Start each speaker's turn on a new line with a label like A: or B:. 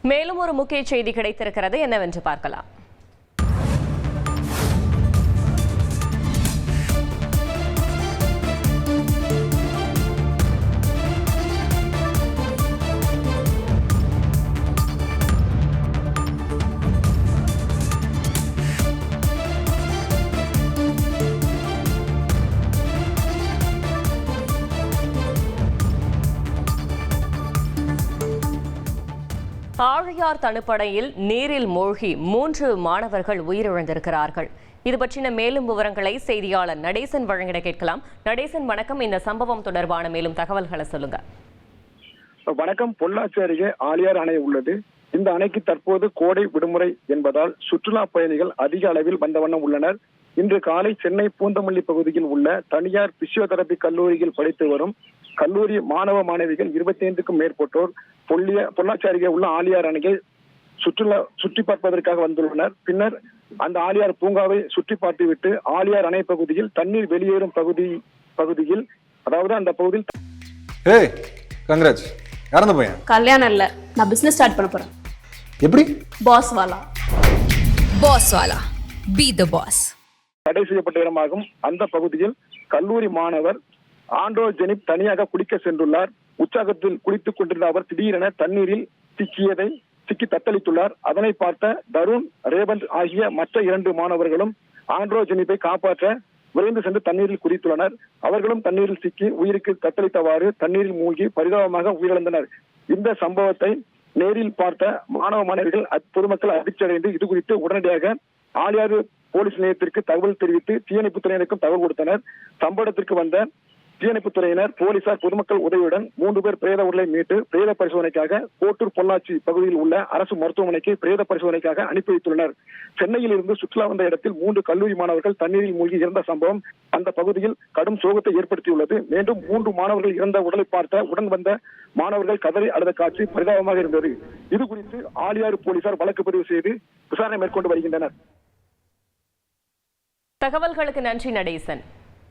A: மேலும் ஒரு முக்கிய செய்தி கிடைத்திருக்கிறது, என்னவென்று பார்க்கலாம். ஆழியார் தனுப்படையில் நீரில் மூழ்கி 3 மாணவர்கள் உயிரிழந்திருக்கிறார்கள். இது பற்றின மேலும் விவரங்களை செய்தியாளர் நடேசன் வழங்கிட கேட்கலாம். நடேசன், வணக்கம். இந்த சம்பவம் தொடர்பான மேலும் தகவல்களை சொல்லுங்க.
B: வணக்கம். பொள்ளாச்சி அருகே ஆழியார் அணை உள்ளது. இந்த அணைக்கு தற்போது கோடை விடுமுறை என்பதால் சுற்றுலா பயணிகள் அதிக அளவில் வந்த வண்ணம் உள்ளனர். இன்று காலை சென்னை பூந்தமல்லி பகுதியில் உள்ள தனியார் பிசியோதெரபி கல்லூரியில் படித்து வரும் கல்லூரி மாணவ மாணவிகள் 25க்கும் மேற்பட்டோர் பொள்ளாச்சி அருகே உள்ள ஆழியார் அணையை சுற்றி பார்ப்பதற்காக வந்துள்ளனர். பின்னர் அந்த ஆழியார் பூங்காவை சுற்றி பார்த்துவிட்டு ஆழியார் அணை பகுதியில் தண்ணீர் வெளியேறும் பகுதியில் அதாவது அந்த பகுதியில்
C: கல்யாணம் இல்ல, நான் பிசினஸ் ஸ்டார்ட் பண்ண போறேன்.
D: எப்படி?
C: பாஸ் வாலா
D: பி தி பாஸ்
B: தடை செய்யப்பட்ட இடமாகும். அந்த பகுதியில் கல்லூரி மாணவர் ஆண்ட்ரோஜெனிப் தனியாக குளிக்க சென்றுள்ளார். உற்சாகத்தில் குளித்துக் கொண்டிருந்த அவர் திடீரென தண்ணீரில் சிக்கி தத்தளித்துள்ளார். அதனை பார்த்த தருண், ரேவந்த் ஆகிய மற்ற 2 மாணவர்களும் ஆண்ட்ரோஜெனிப்பை காப்பாற்ற விரைந்து சென்று தண்ணீரில் குதித்துள்ளனர். அவர்களும் தண்ணீரில் சிக்கி உயிருக்கு தத்தளித்தவாறு தண்ணீரில் மூழ்கி பரிதாபமாக உயிரிழந்தனர். இந்த சம்பவத்தை நேரில் பார்த்த மாணவ மாணவிகள் பொதுமக்கள் அதிர்ச்சியடைந்து இது குறித்து உடனடியாக ஆழியாறு போலீஸ் நிலையத்திற்கு தகவல் தெரிவித்து தீயணைப்புத்துறையினருக்கும் தகவல் கொடுத்தனர். சம்பவத்திற்கு வந்த தீயணைப்புத்துறையினர், போலீசார், பொதுமக்கள் உதவியுடன் 3 பேர் பிரேத உடலை மீட்டு பிரேத பரிசோதனைக்காக கோட்டூர் பொள்ளாச்சி பகுதியில் உள்ள அரசு மருத்துவமனைக்கு பிரேத பரிசோதனைக்காக அனுப்பி வைத்துள்ளனர். சென்னையில் இருந்து சுற்றுலா வந்த இடத்தில் 3 கல்லூரி மாணவர்கள் தண்ணீரில் மூழ்கி இறந்த சம்பவம் அந்த பகுதியில் கடும் சோகத்தை ஏற்படுத்தியுள்ளது. மீண்டும் 3 மாணவர்கள் இறந்த உடலை பார்த்த உடன் வந்த மாணவர்கள் கதறி அழுத காட்சி பரிதாபமாக இருந்தது. இது குறித்து ஆழியாறு போலீசார் வழக்கு பதிவு செய்து விசாரணை மேற்கொண்டு வருகின்றனர்.
A: தகவல்களுக்கு நன்றி நடேசன்.